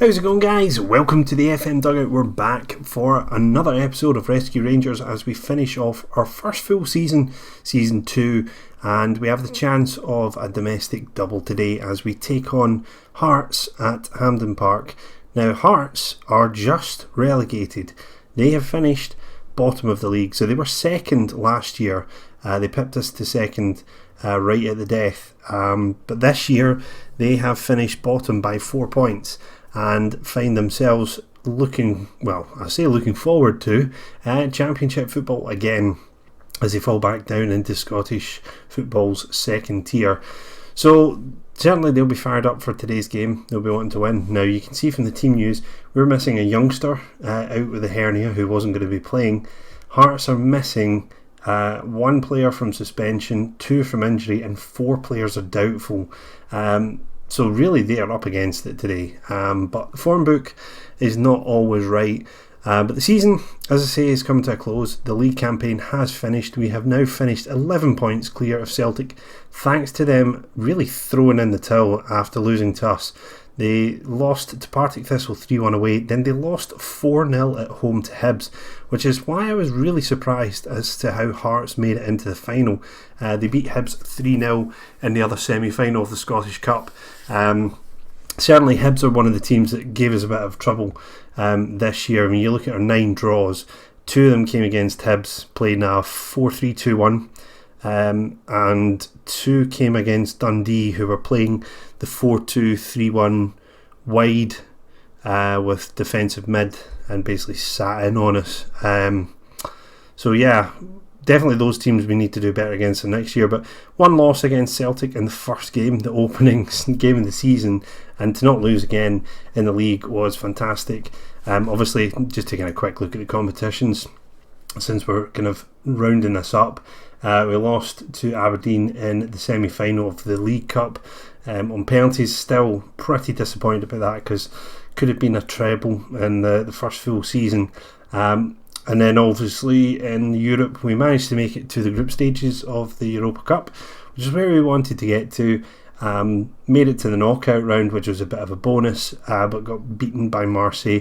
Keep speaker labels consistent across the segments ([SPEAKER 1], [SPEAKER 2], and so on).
[SPEAKER 1] How's it going, guys? Welcome to the FM Dugout. We're back for another episode of Rescue Rangers as we finish off our first full season, Season 2, and we have the chance of a domestic double today as we take on Hearts at Hampden Park. Now, Hearts are just relegated. They have finished bottom of the league, so they were second last year. They pipped us to second right at the death, but this year they have finished bottom by 4 points and find themselves looking forward to Championship football again as they fall back down into Scottish football's second tier. So certainly they'll be fired up for today's game. They'll be wanting to win. Now, you can see from the team news we're missing a youngster out with a hernia who wasn't going to be playing. Hearts are missing one player from suspension, 2 from injury, and 4 players are doubtful. So really they are up against it today. But the form book is not always right. But the season, as I say, is coming to a close. The league campaign has finished. We have now finished 11 points clear of Celtic, thanks to them really throwing in the towel after losing to us. They lost to Partick Thistle 3-1 away, then they lost 4-0 at home to Hibs, which is why I was really surprised as to how Hearts made it into the final. They beat Hibs 3-0 in the other semi-final of the Scottish Cup. Certainly Hibs are one of the teams that gave us a bit of trouble this year. I mean, you look at our 9 draws, 2 of them came against Hibs, playing a 4-3-2-1. And 2 came against Dundee, who were playing the 4-2-3-1 wide with defensive mid and basically sat in on us. So yeah, definitely those teams we need to do better against them next year. But 1 loss against Celtic in the first game, the opening game of the season, and to not lose again in the league was fantastic. Obviously, just taking a quick look at the competitions, since we're kind of rounding this up, we lost to Aberdeen in the semi-final of the League Cup on penalties. Still pretty disappointed about that because could have been a treble in the first full season. And then obviously in Europe we managed to make it to the group stages of the Europa Cup, which is where we wanted to get to. Made it to the knockout round, which was a bit of a bonus, but got beaten by Marseille.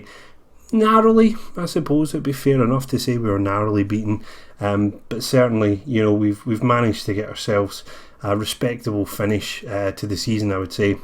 [SPEAKER 1] Narrowly, I suppose it'd be fair enough to say we were narrowly beaten, but certainly, you know, we've managed to get ourselves a respectable finish to the season, I would say.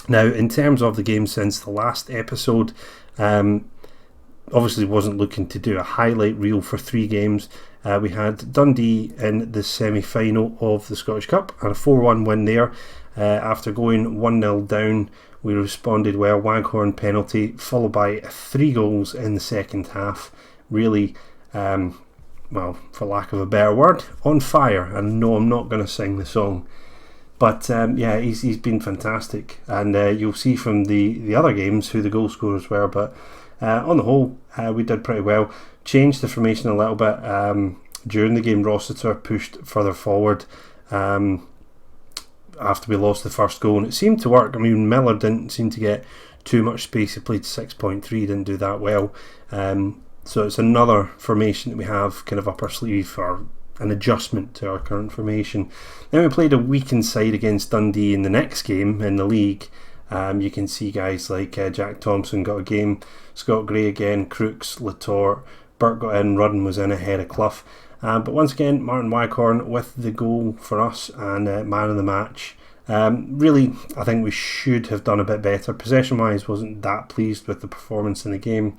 [SPEAKER 1] Now, in terms of the game since the last episode, obviously wasn't looking to do a highlight reel for 3 games. We had Dundee in the semi-final of the Scottish Cup and a 4-1 win there. After going 1-0 down, we responded well. Waghorn penalty, followed by 3 goals in the second half. Really, well, for lack of a better word, on fire. And no, I'm not going to sing the song. But yeah, he's been fantastic. And you'll see from the other games who the goal scorers were. But on the whole, we did pretty well. Changed the formation a little bit. During the game, Rossiter pushed further forward. After we lost the first goal, and it seemed to work. I mean, Miller didn't seem to get too much space. He played 6.3, didn't do that well. So it's another formation that we have kind of up our sleeve for an adjustment to our current formation. Then we played a weakened side against Dundee in the next game in the league. You can see guys like Jack Thompson got a game, Scott Gray again, Crooks, Latorre, Burke got in, Rudden was in ahead of Clough. But once again, Martin Waghorn with the goal for us and man of the match. Really, I think we should have done a bit better. Possession-wise, wasn't that pleased with the performance in the game.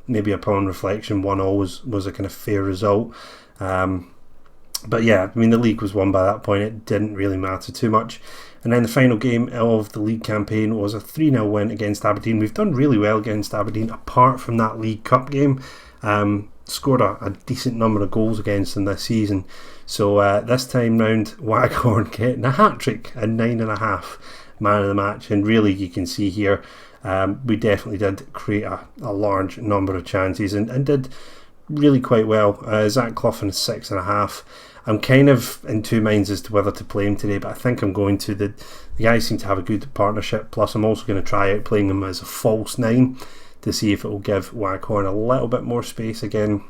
[SPEAKER 1] Maybe upon reflection, 1-0 was a kind of fair result. But yeah, I mean, the league was won by that point. It didn't really matter too much. And then the final game of the league campaign was a 3-0 win against Aberdeen. We've done really well against Aberdeen, apart from that League Cup game. Scored a decent number of goals against them this season. So this time round, Waghorn getting a hat-trick and 9.5 man of the match. And really, you can see here, we definitely did create a large number of chances and did really quite well. Zach Clough in 6.5. I'm kind of in 2 minds as to whether to play him today, but I think I'm going to. The guys seem to have a good partnership. Plus, I'm also going to try out playing him as a false 9 to see if it will give Waghorn a little bit more space again.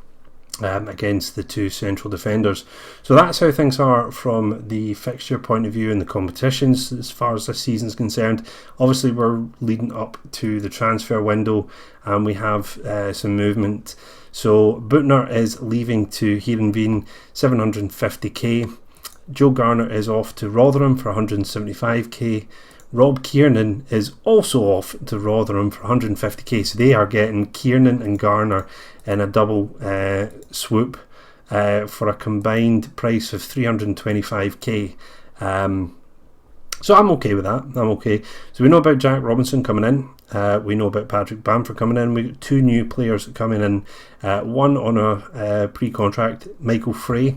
[SPEAKER 1] against the two central defenders. So that's how things are from the fixture point of view in the competitions as far as this season's concerned. Obviously we're leading up to the transfer window and we have some movement. So Butner is leaving to Heerenveen, 750k. Joe Garner is off to Rotherham for 175k. Rob Kiernan is also off to Rotherham for 150k, so they are getting Kiernan and Garner in a double swoop for a combined price of 325k. So I'm okay with that. I'm okay. So we know about Jack Robinson coming in. We know about Patrick Bamford coming in. We've got two new players coming in. One on a pre-contract, Michael Frey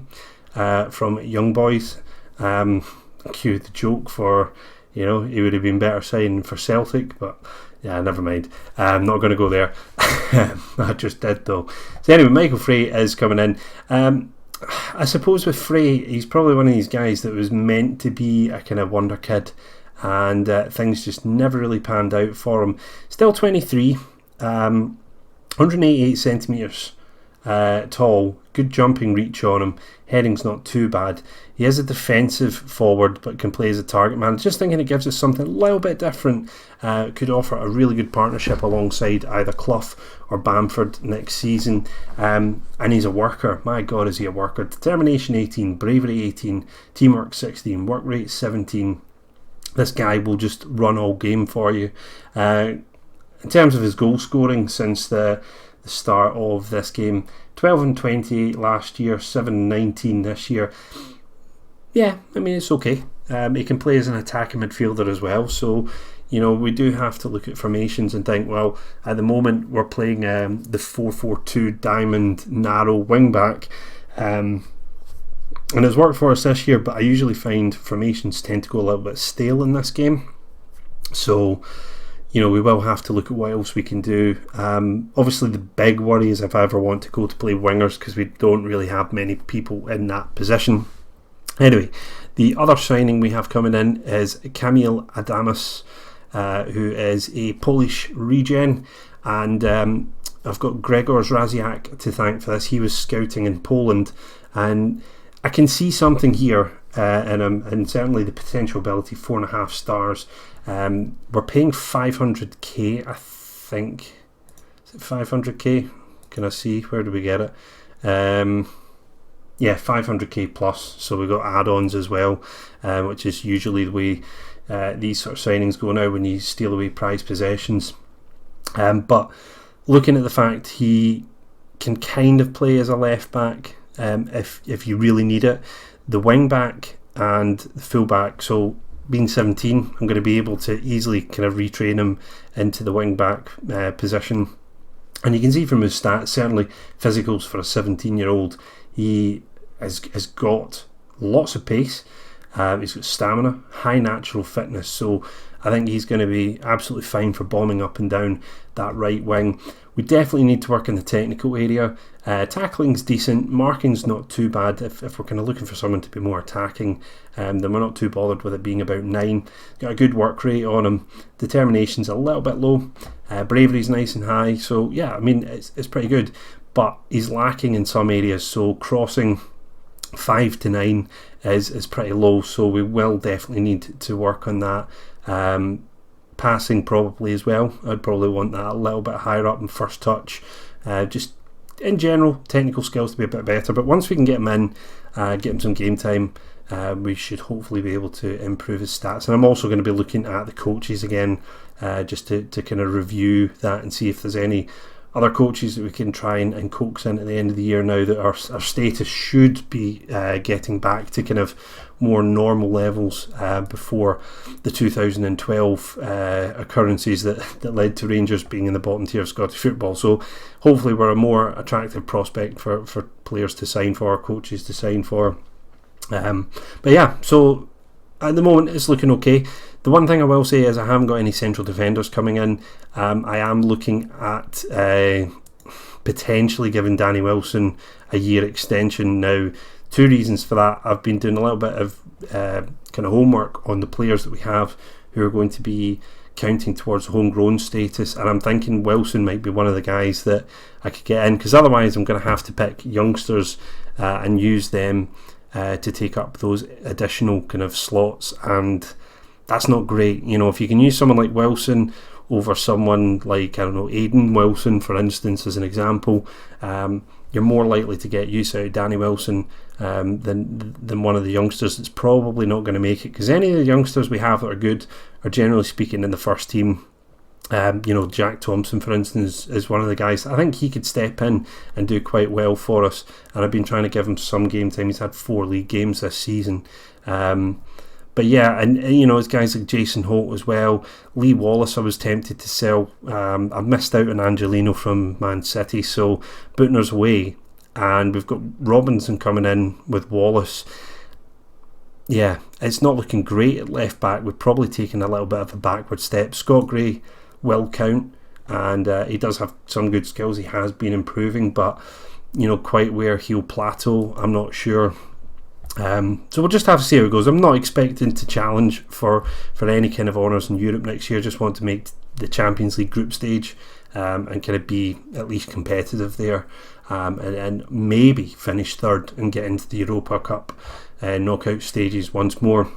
[SPEAKER 1] from Young Boys. Cue the joke for... he would have been better signing for Celtic, but yeah, never mind. I'm not going to go there. I just did though. So anyway, Michael Frey is coming in. I suppose with Frey, he's probably one of these guys that was meant to be a kind of wonder kid, and things just never really panned out for him. Still 23, 188 centimetres tall, good jumping reach on him, heading's not too bad. He is a defensive forward but can play as a target man. Just thinking it gives us something a little bit different. Could offer a really good partnership alongside either Clough or Bamford next season. And he's a worker. My God, is he a worker. Determination 18, bravery 18, teamwork 16, work rate 17. This guy will just run all game for you. In terms of his goal scoring since the start of this game, 12 and 28 last year, 7 and 19 this year. Yeah, I mean, it's okay. He can play as an attacking midfielder as well, so we do have to look at formations and think, well, at the moment we're playing the 4-4-2 diamond narrow wing back, and it's worked for us this year, but I usually find formations tend to go a little bit stale in this game, so we will have to look at what else we can do. Obviously the big worry is if I ever want to go to play wingers, because we don't really have many people in that position. Anyway, the other signing we have coming in is Kamil Adamus, who is a Polish regen, and I've got Gregor Zraziak to thank for this. He was scouting in Poland, and I can see something here in him, and certainly the potential ability, 4.5 stars. We're paying 500k, I think. Is it 500k? Can I see? Where do we get it? Yeah, 500k plus, so we've got add-ons as well, which is usually the way these sort of signings go now when you steal away prized possessions. But looking at the fact he can kind of play as a left back if you really need it, the wing back and the full back, so being 17, I'm going to be able to easily kind of retrain him into the wing back position. And you can see from his stats, certainly physicals for a 17-year-old, he has got lots of pace, he's got stamina, high natural fitness, so I think he's going to be absolutely fine for bombing up and down that right wing. We definitely need to work in the technical area. Tackling's decent, marking's not too bad. If we're kind of looking for someone to be more attacking, then we're not too bothered with it being about 9. Got a good work rate on him. Determination's a little bit low. Bravery's nice and high, so yeah, I mean, it's pretty good. But he's lacking in some areas, so crossing 5 to 9 is pretty low, so we will definitely need to work on that. Passing probably as well. I'd probably want that a little bit higher up in first touch. Just in general, technical skills to be a bit better, but once we can get him in, get him some game time, we should hopefully be able to improve his stats. And I'm also going to be looking at the coaches again, just to kind of review that and see if there's any other coaches that we can try and coax in at the end of the year, now that our status should be getting back to kind of more normal levels before the 2012 occurrences that led to Rangers being in the bottom tier of Scottish football. So hopefully we're a more attractive prospect for players to sign for, coaches to sign for. But yeah, so at the moment it's looking okay. The one thing I will say is I haven't got any central defenders coming in. I am looking at potentially giving Danny Wilson a year extension now. 2 reasons for that. I've been doing a little bit of kind of homework on the players that we have who are going to be counting towards homegrown status, and I'm thinking Wilson might be one of the guys that I could get in, because otherwise I'm going to have to pick youngsters and use them to take up those additional kind of slots, and that's not great. If you can use someone like Wilson over someone like, I don't know, Aidan Wilson, for instance, as an example, you're more likely to get use out of Danny Wilson than one of the youngsters that's probably not going to make it, because any of the youngsters we have that are good are generally speaking in the first team. Jack Thompson, for instance, is one of the guys. I think he could step in and do quite well for us, and I've been trying to give him some game time. He's had 4 league games this season. But yeah, and it's guys like Jason Holt as well. Lee Wallace I was tempted to sell. I've missed out on Angelino from Man City, so Butner's away, and we've got Robinson coming in with Wallace. Yeah, it's not looking great at left back. We've probably taken a little bit of a backward step. Scott Gray will count, and he does have some good skills. He has been improving, but quite where he'll plateau, I'm not sure. So we'll just have to see how it goes. I'm not expecting to challenge for any kind of honours in Europe next year. Just want to make the Champions League group stage and kind of be at least competitive there, and maybe finish third and get into the Europa Cup knockout stages once more.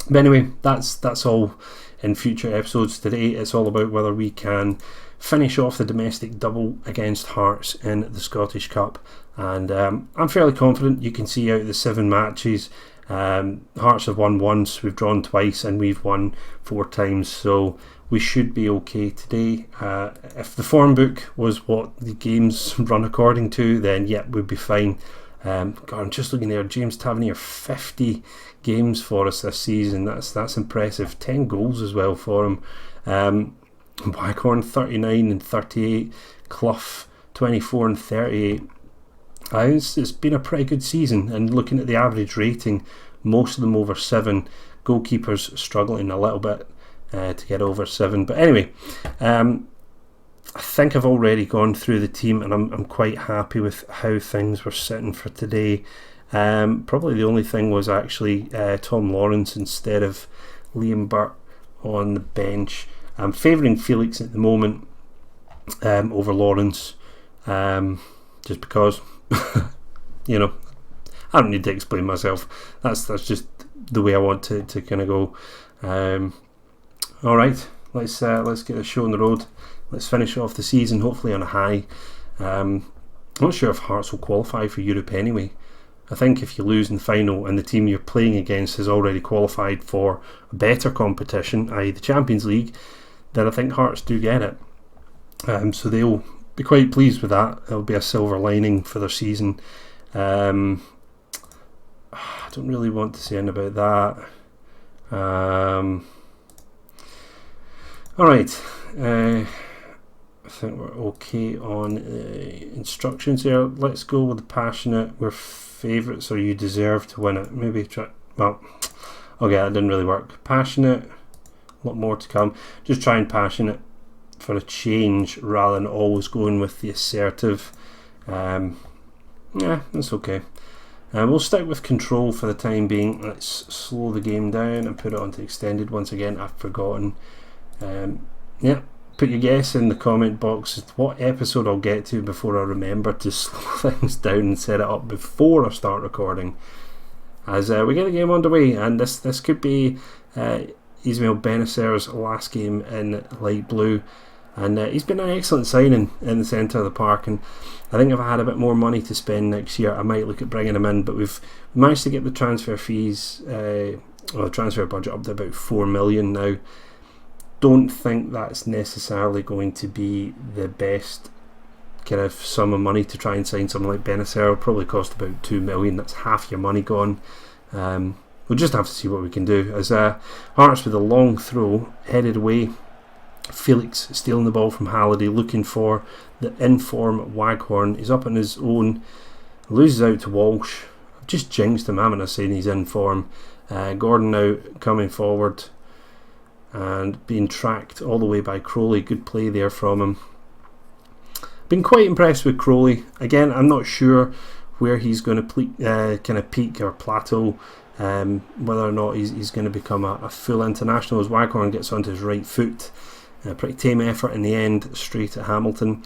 [SPEAKER 1] But anyway, that's all in future episodes. Today it's all about whether we can finish off the domestic double against Hearts in the Scottish Cup, and I'm fairly confident. You can see out of the 7 matches, Hearts have won once, we've drawn twice, and we've won 4 times, so we should be okay today. If the form book was what the games run according to, then yeah, we'd be fine. God, I'm just looking there. James Tavernier, 50 games for us this season. That's impressive. 10 goals as well for him. Waghorn 39 and 38. Clough 24 and 38. It's been a pretty good season, and looking at the average rating, most of them over 7. Goalkeepers struggling a little bit to get over 7. But anyway, I think I've already gone through the team, and I'm quite happy with how things were sitting for today. Probably the only thing was actually Tom Lawrence instead of Liam Burt on the bench. I'm favouring Felix at the moment over Lawrence, just because I don't need to explain myself. That's just the way I want to kind of go. All right, let's get the show on the road. Let's finish off the season hopefully on a high. I'm not sure if Hearts will qualify for Europe anyway. I think if you lose in the final and the team you're playing against has already qualified for a better competition, i.e. the Champions League, then I think Hearts do get it. So they'll be quite pleased with that. It'll be a silver lining for their season. I don't really want to say anything about that. Alright, I think we're okay on instructions here. Let's go with the passionate. We're favourites, or you deserve to win it. Maybe try. Well, okay, that didn't really work. Passionate, a lot more to come. Just try and passionate for a change rather than always going with the assertive. Yeah, that's okay. We'll stick with control for the time being. Let's slow the game down and put it onto extended once again. I've forgotten. Yeah, put your guess in the comment box as to what episode I'll get to before I remember to slow things down and set it up before I start recording, as we get the game underway. And this could be Ismail Benacer's last game in light blue, and he's been an excellent signing in the centre of the park, and I think if I had a bit more money to spend next year I might look at bringing him in, but we've managed to get the transfer fees the transfer budget up to about 4 million now. Don't think that's necessarily going to be the best kind of sum of money to try and sign someone like Benacer. It'll probably cost about 2 million. That's half your money gone. We'll just have to see what we can do. As Hearts with a long throw headed away, Felix stealing the ball from Halliday, looking for the in-form Waghorn. He's up on his own, loses out to Walsh. I've just jinxed him, haven't I, saying he's in form. Gordon now coming forward and being tracked all the way by Crowley. Good play there from him. Been quite impressed with Crowley. Again, I'm not sure where he's going to kind of peak or plateau Whether or not he's going to become a full international as Waghorn gets onto his right foot. A pretty tame effort in the end, straight at Hamilton.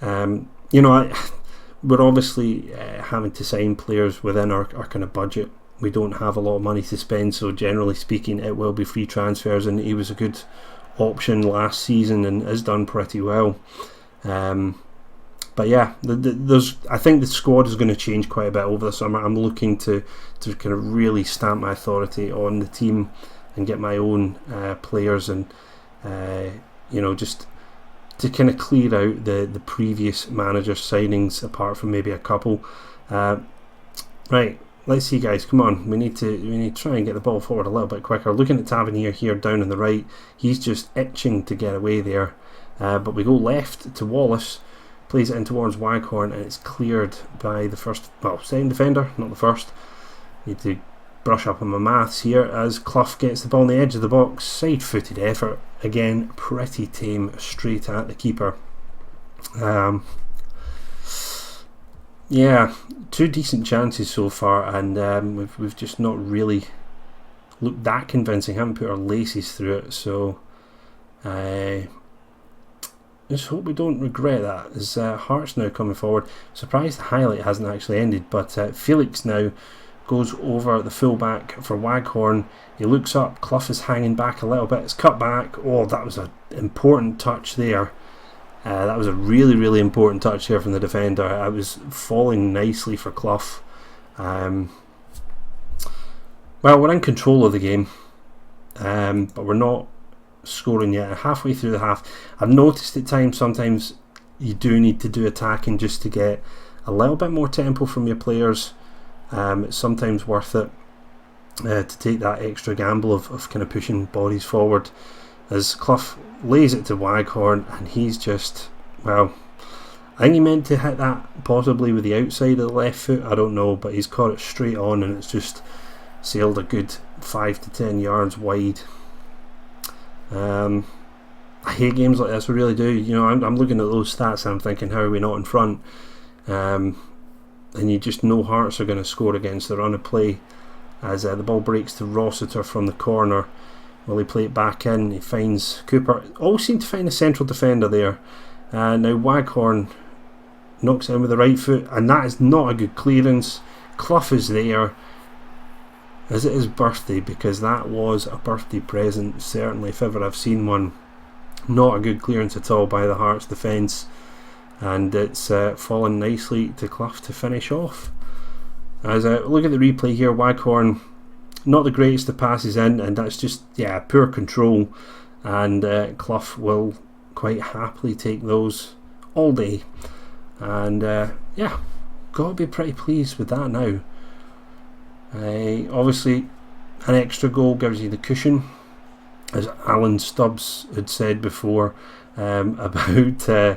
[SPEAKER 1] We're obviously having to sign players within our kind of budget. We don't have a lot of money to spend, so generally speaking it will be free transfers, and he was a good option last season and has done pretty well. But yeah, I think the squad is going to change quite a bit over the summer. I'm looking to kind of really stamp my authority on the team and get my own players, and just to kind of clear out the previous manager signings, apart from maybe a couple. Right, let's see, guys. Come on, we need to try and get the ball forward a little bit quicker. Looking at Tavernier here down on the right, he's just itching to get away there. But we go left to Wallace, plays it in towards Waghorn, and it's cleared by the second defender, not the first. Need to brush up on my maths here as Clough gets the ball on the edge of the box. Side-footed effort, again pretty tame, straight at the keeper. Two decent chances so far, and we've just not really looked that convincing. Haven't put our laces through it, so just hope we don't regret that. As Hart's now coming forward, surprised the highlight hasn't actually ended, but Felix now goes over the fullback for Waghorn. He looks up, Clough is hanging back a little bit, it's cut back. Oh, that was an important touch there. That was a really, really important touch there from the defender. I was falling nicely for Clough. Well, we're in control of the game, but we're not scoring yet. Halfway through the half, I've noticed at times sometimes you do need to do attacking just to get a little bit more tempo from your players. It's sometimes worth it to take that extra gamble of kind of pushing bodies forward, as Clough lays it to Waghorn, and he's just, I think he meant to hit that possibly with the outside of the left foot, I don't know, but he's caught it straight on and it's just sailed a good 5 to 10 yards wide. I hate games like this, I really do. I'm looking at those stats and I'm thinking, how are we not in front? And you just know Hearts are going to score against the run of play, as the ball breaks to Rossiter from the corner. Will he play it back in? He finds Cooper. Always seem to find a central defender there. Now Waghorn knocks it in with the right foot, and that is not a good clearance. Clough is there, as it is birthday, because that was a birthday present, certainly, if ever I've seen one. Not a good clearance at all by the Hearts defence, and it's fallen nicely to Clough to finish off. As look at the replay here, Waghorn, not the greatest of passes in, and that's just poor control, and Clough will quite happily take those all day, and gotta be pretty pleased with that now. Obviously an extra goal gives you the cushion, as Alan Stubbs had said before, about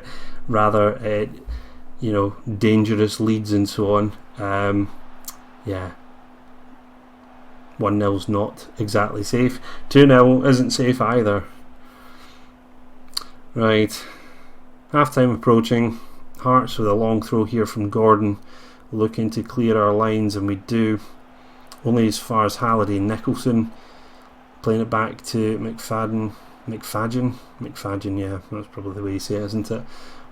[SPEAKER 1] rather dangerous leads and so on. 1-0's not exactly safe. 2-0 isn't safe either. Right, half time approaching. Hearts with a long throw here from Gordon, looking to clear our lines, and we do. Only as far as Halliday and Nicholson. Playing it back to McFadden, that's probably the way you say it, isn't it?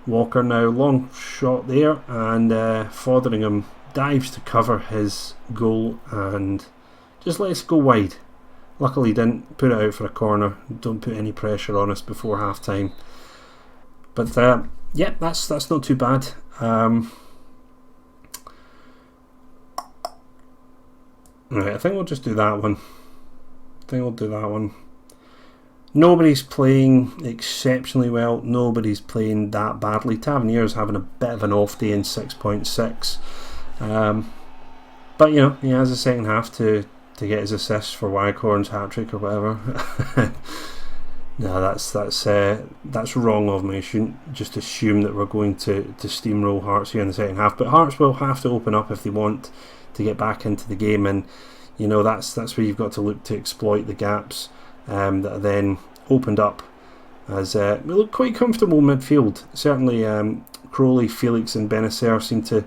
[SPEAKER 1] Walker now, long shot there, and Fotheringham dives to cover his goal and just lets it go wide. Luckily didn't put it out for a corner. Don't put any pressure on us before half time. But that's not too bad. Right, I think we'll just do that one. Nobody's playing exceptionally well. Nobody's playing that badly. Tavernier's having a bit of an off day in 6.6. But he has a second half to get his assists for Waghorn's hat-trick or whatever. No, that's wrong of me. I shouldn't just assume that we're going to steamroll Hearts here in the second half. But Hearts will have to open up if they want to get back into the game, and that's where you've got to look to exploit the gaps that are then opened up, as we look quite comfortable midfield. Certainly Crowley, Felix and Benacer seem to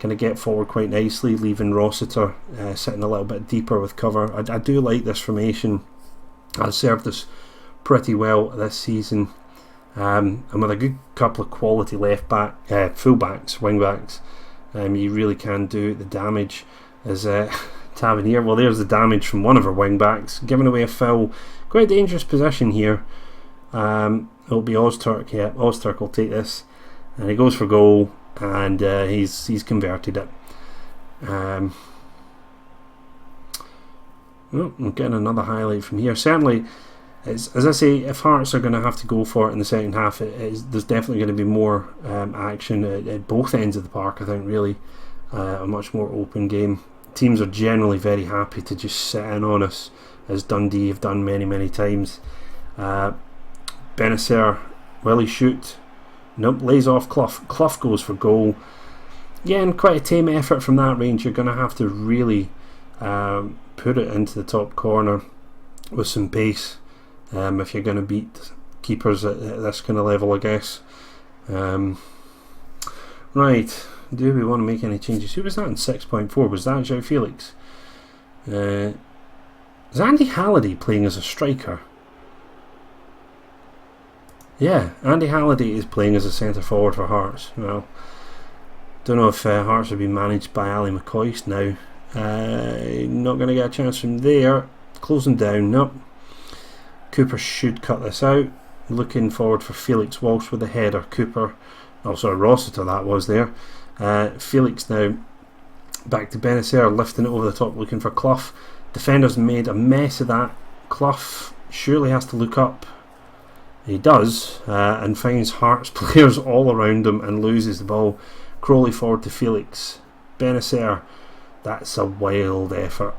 [SPEAKER 1] kind of get forward quite nicely, leaving Rossiter sitting a little bit deeper with cover. I do like this formation. I've served us pretty well this season, and with a good couple of quality fullbacks, wingbacks, you really can do the damage. As Tavernier, well, there's the damage from one of our wingbacks, giving away a foul. Quite a dangerous position here. It'll be Ozturk. Yeah, Ozturk will take this, and he goes for goal, and he's converted it. I'm getting another highlight from here. Certainly, as I say, if Hearts are going to have to go for it in the second half, there's definitely going to be more action at both ends of the park. I think really a much more open game. Teams are generally very happy to just sit in on us, as Dundee have done many times. Benacer, will he shoot? Nope, lays off Clough. Clough goes for goal. Yeah, and quite a tame effort from that range. You're going to have to really put it into the top corner with some pace if you're going to beat keepers at this kind of level, I guess. Right, do we want to make any changes? Who was that in 6.4? Was that João Felix? Is Andy Halliday playing as a striker? Yeah, Andy Halliday is playing as a centre forward for Hearts. Well, don't know if Hearts are being managed by Ali McCoist now. Not going to get a chance from there. Closing down. Nope. Cooper should cut this out. Looking forward for Felix Walsh with the header. Cooper, Rossiter that was there. Felix now back to Benacer, lifting it over the top, looking for Clough. Defenders made a mess of that. Clough surely has to look up. He does, and finds Hearts players all around him and loses the ball. Crowley forward to Felix. Benacer, that's a wild effort.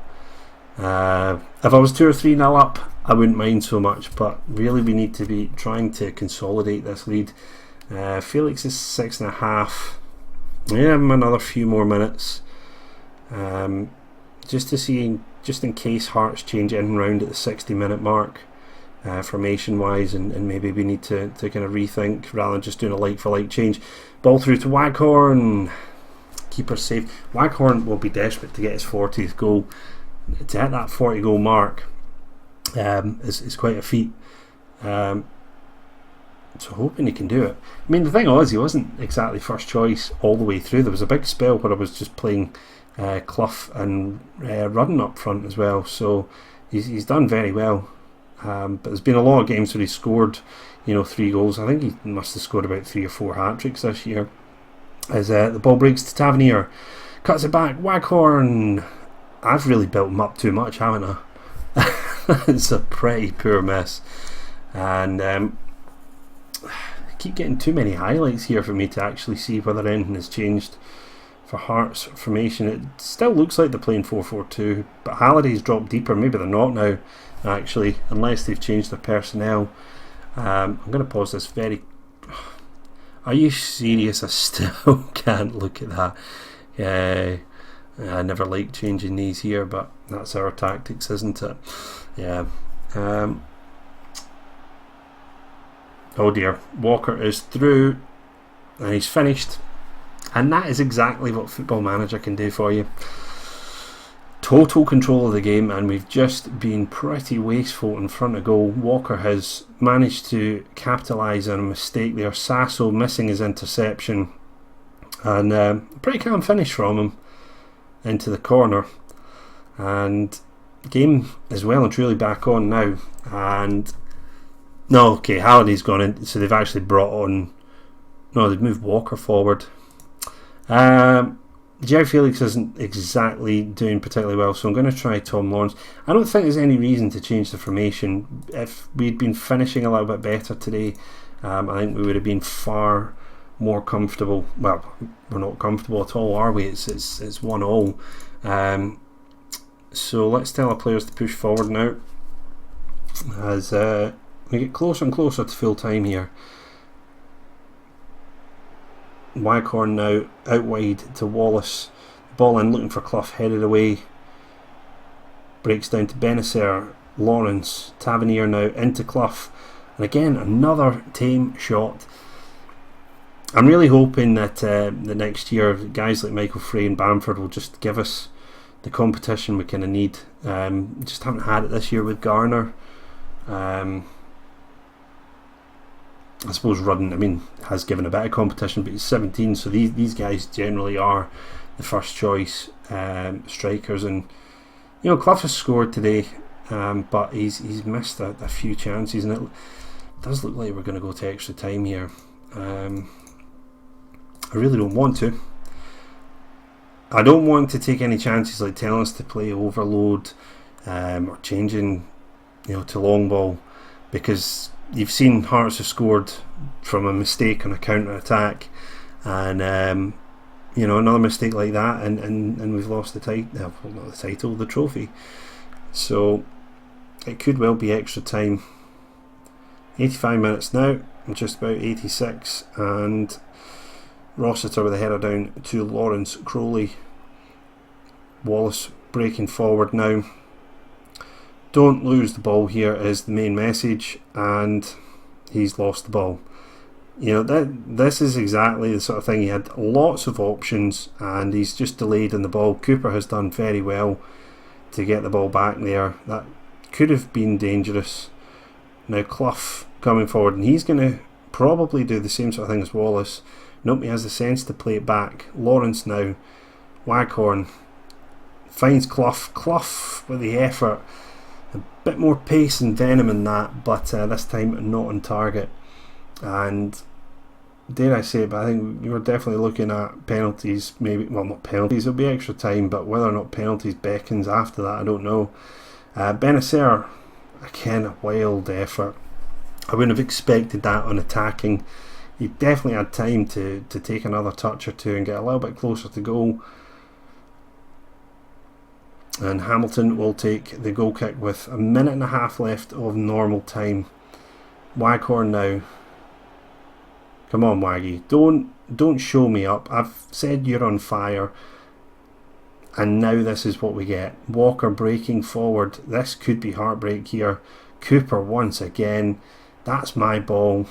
[SPEAKER 1] If I was 2 or 3-0 up, I wouldn't mind so much, but really we need to be trying to consolidate this lead. Felix is 6.5. Yeah, another few more minutes, just in case Hearts change in and round at the 60-minute mark, formation wise, and maybe we need to kind of rethink rather than just doing a like for like change. Ball through to Waghorn, keeper safe. Waghorn will be desperate to get his 40th goal. To hit that 40 goal mark is quite a feat. So hoping he can do it. I mean, the thing was, he wasn't exactly first choice all the way through. There was a big spell where I was just playing Clough and Rudden up front as well. So he's done very well. But there's been a lot of games where he scored, 3 goals. I think he must have scored about 3 or 4 hat-tricks this year. As the ball breaks to Tavernier, cuts it back. Waghorn. I've really built him up too much, haven't I? It's a pretty poor mess. And I keep getting too many highlights here for me to actually see whether anything has changed for Hearts formation. It still looks like they're playing 4-4-2, but Halliday's dropped deeper. Maybe they're not now, actually, unless they've changed their personnel. I'm going to pause this very... Are you serious? I still can't look at that. Yeah, I never like changing these here, but that's our tactics, isn't it? Yeah. Oh dear, Walker is through and he's finished, and that is exactly what Football Manager can do for you. Total control of the game, and we've just been pretty wasteful in front of goal. Walker has managed to capitalise on a mistake there. Sasso missing his interception, and pretty calm finish from him into the corner, and game is well and truly back on now. And no, okay, Halliday's gone in, so they've actually brought on... No, they've moved Walker forward. João Felix isn't exactly doing particularly well, so I'm going to try Tom Lawrence. I don't think there's any reason to change the formation. If we'd been finishing a little bit better today, I think we would have been far more comfortable. Well, we're not comfortable at all, are we? It's 1-1. So let's tell our players to push forward now, as we get closer and closer to full time here. Waghorn now out wide to Wallace. Ball in, looking for Clough, headed away. Breaks down to Benacer, Lawrence, Tavernier now into Clough. And again, another tame shot. I'm really hoping that the next year guys like Michael Frey and Bamford will just give us the competition we kind of need. Just haven't had it this year with Garner. I suppose Rudden, has given a bit of competition, but he's 17, so these guys generally are the first choice strikers. And Clough has scored today, but he's missed a few chances, and it does look like we're going to go to extra time here. I really don't want to. I don't want to take any chances like telling us to play overload or changing to long ball, because you've seen Hearts have scored from a mistake on a counter attack, and another mistake like that, and we've lost the title, not the title, the trophy. So it could well be extra time. 85 minutes now, just about 86, and Rossiter with a header down to Lawrence Crowley. Wallace breaking forward now. Don't lose the ball here is the main message, and he's lost the ball. This is exactly the sort of thing. He had lots of options and he's just delayed in the ball. Cooper has done very well to get the ball back there. That could have been dangerous. Now Clough coming forward, and he's going to probably do the same sort of thing as Wallace. Nope, he has the sense to play it back. Lawrence now. Waghorn finds Clough. Clough with the effort. A bit more pace and venom in that, but this time not on target. And dare I say it, but I think we were definitely looking at penalties. Maybe, well, not penalties, it'll be extra time, but whether or not penalties beckons after that, I don't know. Benacer, again, a wild effort. I wouldn't have expected that on attacking. He definitely had time to take another touch or two and get a little bit closer to goal. And Hamilton will take the goal kick with a minute and a half left of normal time. Waghorn now. Come on, Waggy. Don't show me up. I've said you're on fire. And now this is what we get. Walker breaking forward. This could be heartbreak here. Cooper once again. That's my ball.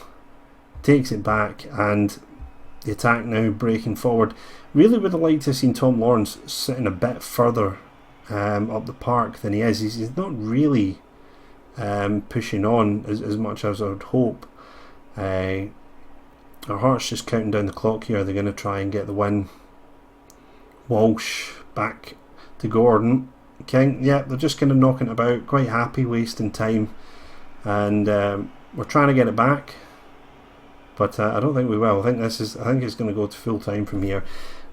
[SPEAKER 1] Takes it back, and the attack now breaking forward. Really would have liked to have seen Tom Lawrence sitting a bit further up the park than he is. He's not really pushing on as much as I would hope. Our Hearts just counting down the clock here. They're going to try and get the win. Walsh back to Gordon. King, yeah, they're just kind of knocking it about, quite happy, wasting time, and we're trying to get it back, but I don't think we will. I think it's going to go to full time from here.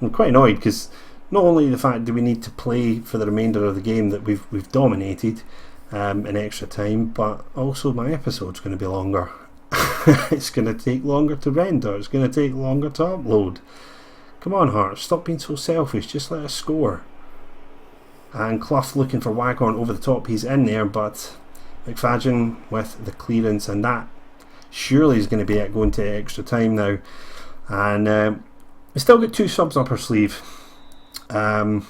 [SPEAKER 1] I'm quite annoyed because not only the fact that we need to play for the remainder of the game that we've dominated in extra time, but also my episode's going to be longer. It's going to take longer to render. It's going to take longer to upload. Come on, Hearts, stop being so selfish. Just let us score. And Clough looking for Waghorn over the top. He's in there, but McFadden with the clearance, and that surely is going to be it, going to extra time now. And we still got 2 subs up our sleeve. I'm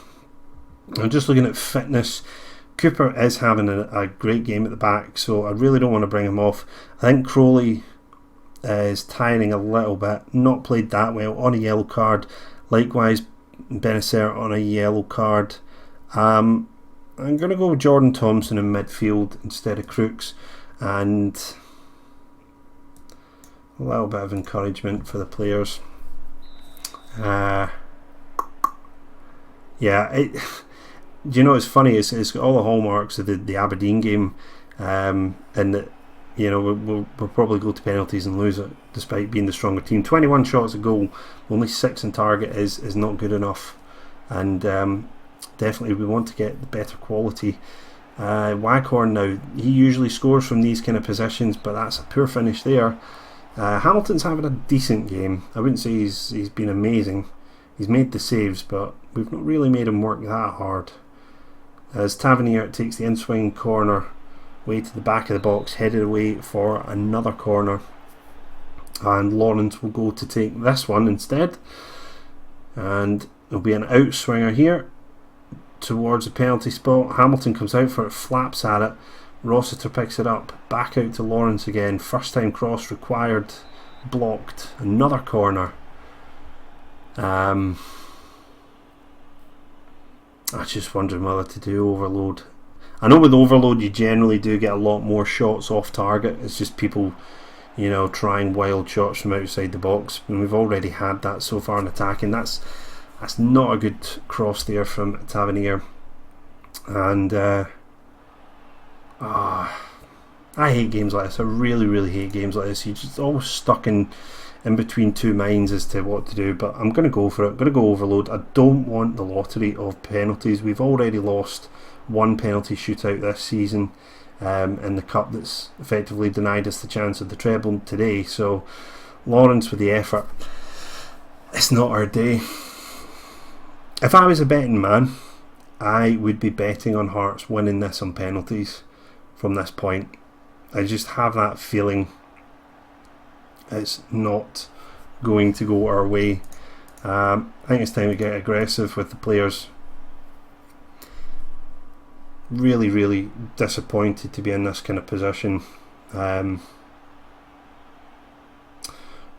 [SPEAKER 1] just looking at fitness. Cooper is having a great game at the back, so I really don't want to bring him off. I think Crowley is tiring a little bit, not played that well, on a yellow card. Likewise, Benacer on a yellow card. I'm going to go with Jordan Thompson in midfield instead of Crooks, and a little bit of encouragement for the players. Do you know what's funny? It's got all the hallmarks of the Aberdeen game, and that we'll probably go to penalties and lose it despite being the stronger team. 21 shots a goal, only 6 on target is not good enough, and definitely we want to get the better quality. Waghorn now, he usually scores from these kind of positions, but that's a poor finish there. Hamilton's having a decent game. I wouldn't say he's been amazing. He's made the saves, but we've not really made him work that hard. As Tavernier takes the in-swing corner way to the back of the box, headed away for another corner, and Lawrence will go to take this one instead, and there'll be an outswinger here towards the penalty spot. Hamilton comes out for it, flaps at it. Rossiter picks it up, back out to Lawrence again. First time cross required, blocked. Another corner. I was just wondering whether to do overload. I know with overload you generally do get a lot more shots off target. It's just people, trying wild shots from outside the box, and we've already had that so far in attacking. That's not a good cross there from Tavernier, and I hate games like this. I really, really hate games like this. You're just always stuck in between two minds as to what to do, but I'm going to go for it. I'm going to go overload. I don't want the lottery of penalties. We've already lost one penalty shootout this season in the cup that's effectively denied us the chance of the treble today. So Lawrence with the effort. It's not our day. If I was a betting man, I would be betting on Hearts winning this on penalties from this point. I just have that feeling it's not going to go our way. I think it's time to get aggressive with the players. Really, really disappointed to be in this kind of position. Right,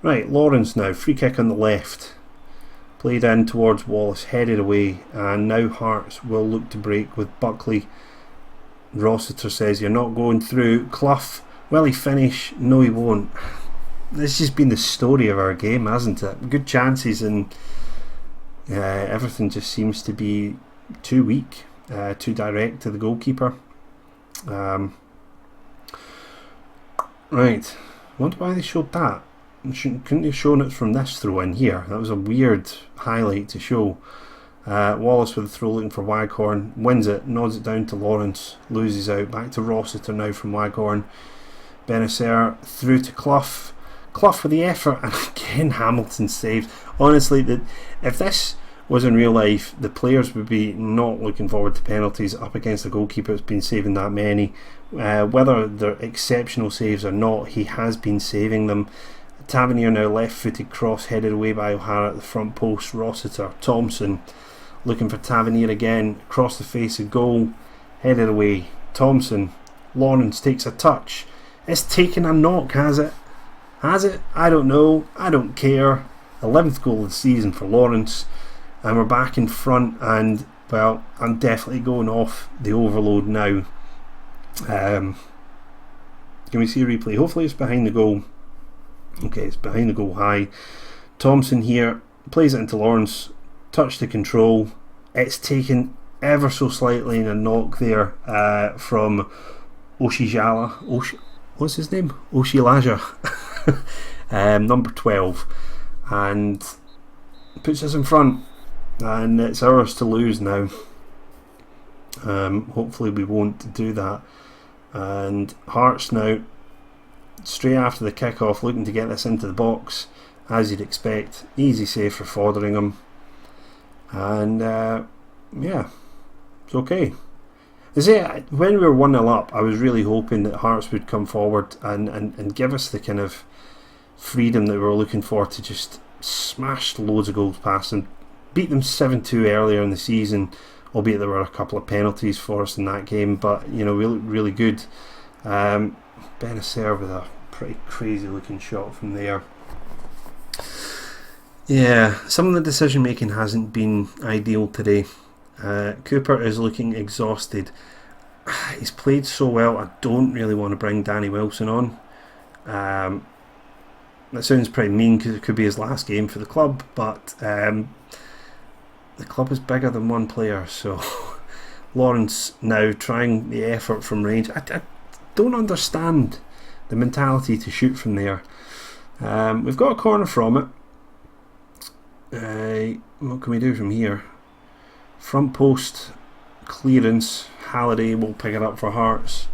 [SPEAKER 1] Lawrence now, free kick on the left, played in towards Wallace, headed away, and now Hearts will look to break with Buckley. Rossiter says, "You're not going through." Clough, will he finish? No, he won't. This has just been the story of our game, hasn't it? Good chances, and everything just seems to be too weak, too direct to the goalkeeper. Right, I wonder why they showed that. Couldn't they have shown it from this throw in here? That was a weird highlight to show. Wallace with the throw looking for Waghorn, wins it, nods it down to Lawrence, loses out, back to Rossiter now from Waghorn. Benacer through to Clough. Clough with the effort, and again Hamilton saved. Honestly, if this was in real life, the players would be not looking forward to penalties up against a goalkeeper that's been saving that many. Whether they're exceptional saves or not, he has been saving them. Tavernier now left-footed cross headed away by O'Hara at the front post. Rossiter, Thompson looking for Tavernier again, across the face of goal, headed away. Thompson, Lawrence takes a touch. It's taken a knock, has it? Has it? I don't know. I don't care. 11th goal of the season for Lawrence, and we're back in front. And well, I'm definitely going off the overload now. Can we see a replay? Hopefully it's behind the goal. Okay, it's behind the goal high. Thompson here plays it into Lawrence, touch to control. It's taken ever so slightly in a knock there from Oshijala. What's his name? Oshilaja, number 12, and puts us in front, and it's ours to lose now. Hopefully we won't do that. And Hearts now, straight after the kick-off, looking to get this into the box, as you'd expect. Easy save for Fotheringham, and yeah, it's okay. When we were 1-0 up, I was really hoping that Hearts would come forward and give us the kind of freedom that we were looking for to just smash loads of goals past them. Beat them 7-2 earlier in the season, albeit there were a couple of penalties for us in that game, but we looked really good. Benacer with a pretty crazy looking shot from there. Yeah, some of the decision making hasn't been ideal today. Cooper is looking exhausted. He's played so well, I don't really want to bring Danny Wilson on. That sounds pretty mean because it could be his last game for the club, but the club is bigger than one player. So Lawrence now trying the effort from range. I don't understand the mentality to shoot from there. We've got a corner from it. What can we do from here? Front post clearance. Halliday will pick it up for Hearts,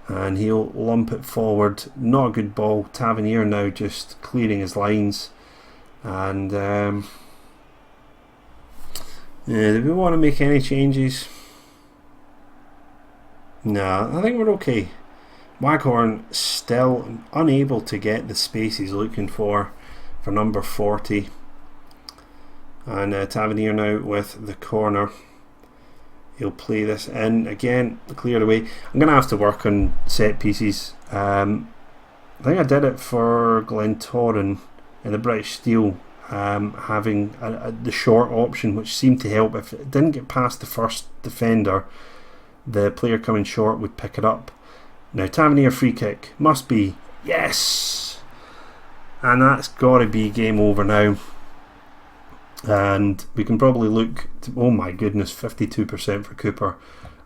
[SPEAKER 1] and he'll lump it forward. Not a good ball. Tavernier now just clearing his lines, and do we want to make any changes? Nah, I think we're okay. Waghorn still unable to get the space he's looking for number 40. And Tavernier now with the corner. He'll play this in again, cleared away. I'm going to have to work on set pieces. I think I did it for Glentoran in the British Steel. having the short option, which seemed to help. If it didn't get past the first defender, the player coming short would pick it up. Now Tavernier free kick must be, yes, and that's got to be game over now. And we can probably look to, oh my goodness, 52% for Cooper.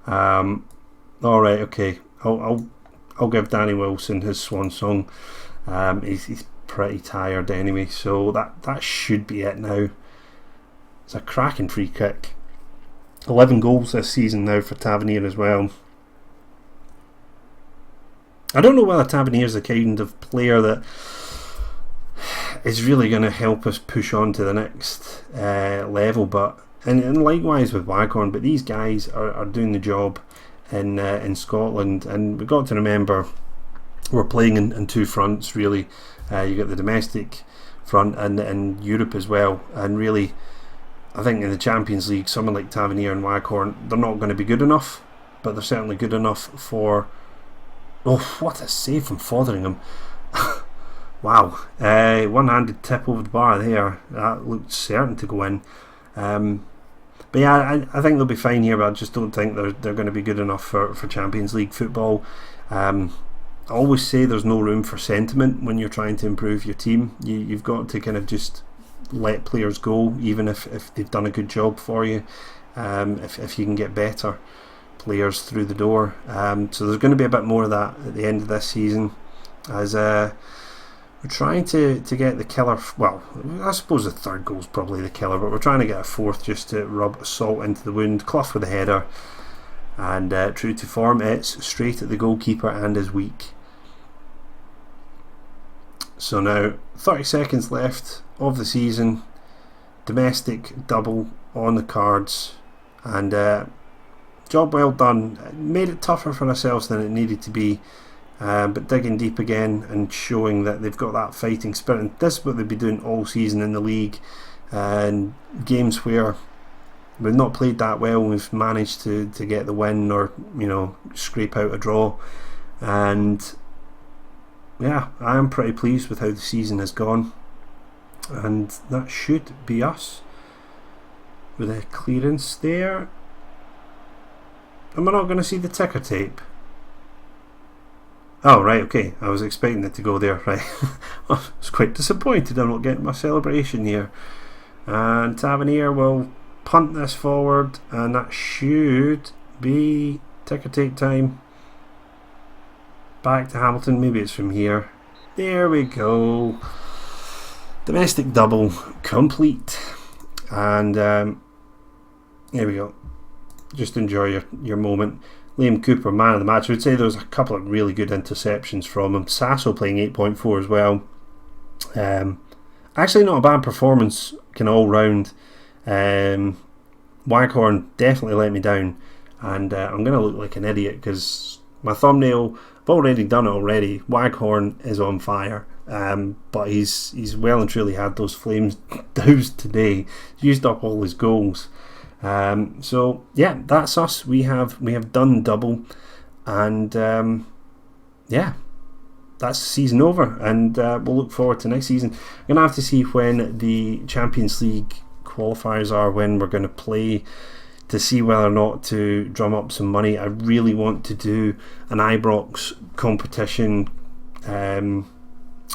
[SPEAKER 1] Alright, okay, I'll give Danny Wilson his swan song. He's pretty tired anyway, so that should be it now. It's a cracking free kick. 11 goals this season now for Tavernier as well. I don't know whether Tavernier's the kind of player that is really going to help us push on to the next level, but and likewise with Waghorn, but these guys are doing the job in Scotland, and we've got to remember we're playing in two fronts really. You got the domestic front and Europe as well, and really I think in the Champions League someone like Tavernier and Waghorn, they're not going to be good enough, but they're certainly good enough for, oh what a save from Fotheringham. Wow, one-handed tip over the bar there, that looked certain to go in. But yeah, I think they'll be fine here, but I just don't think they're going to be good enough for Champions League football. I always say there's no room for sentiment when you're trying to improve your team. You've got to kind of just let players go, even if they've done a good job for you, if you can get better players through the door. So there's going to be a bit more of that at the end of this season, as we're trying to get the killer. Well, I suppose the third goal's probably the killer, but we're trying to get a fourth just to rub salt into the wound. Clough with a header, and true to form, it's straight at the goalkeeper and is weak. So now 30 seconds left of the season, domestic double on the cards, and job well done. Made it tougher for ourselves than it needed to be. But digging deep again and showing that they've got that fighting spirit, and this is what they've been doing all season in the league, and games where we've not played that well, we've managed to get the win, or scrape out a draw. And yeah, I am pretty pleased with how the season has gone, and that should be us with a clearance there. Am I not going to see the ticker tape? Oh right, okay, I was expecting it to go there, right. I was quite disappointed I'm not getting my celebration here. And Tavernier will punt this forward, and that should be ticker tape time. Back to Hamilton, maybe it's from here. There we go. Domestic double complete. And here we go. Just enjoy your moment. Liam Cooper, man of the match. I would say there was a couple of really good interceptions from him. Sasso playing 8.4 as well. Actually not a bad performance, kind of all round. Waghorn definitely let me down, and I'm going to look like an idiot because my thumbnail, I've already done it already. Waghorn is on fire, but he's well and truly had those flames doused today. He's used up all his goals. So yeah, that's us. We have done double, and yeah, that's the season over, and we'll look forward to next season. I'm gonna have to see when the Champions League qualifiers are, when we're going to play, to see whether or not to drum up some money. I really want to do an Ibrox competition, a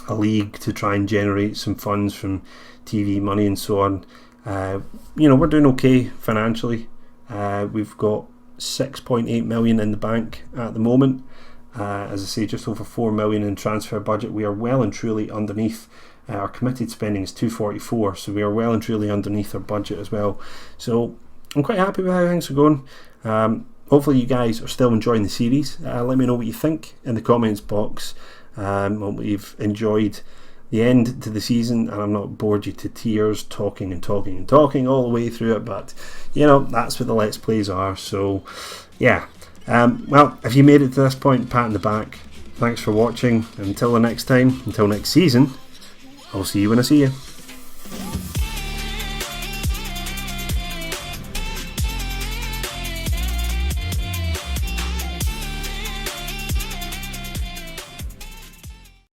[SPEAKER 1] league, to try and generate some funds from TV money and so on. We're doing okay financially. We've got 6.8 million in the bank at the moment. As I say, just over 4 million in transfer budget. We are well and truly underneath. Our committed spending is 244, so we are well and truly underneath our budget as well. So I'm quite happy with how things are going. Hopefully you guys are still enjoying the series. Let me know what you think in the comments box. Hope you've enjoyed the end to the season, and I'm not bored you to tears talking all the way through it, but that's what the Let's Plays are. So yeah, well, if you made it to this point, pat on the back. Thanks for watching. Until the next time, until next season, I'll see you when I see you.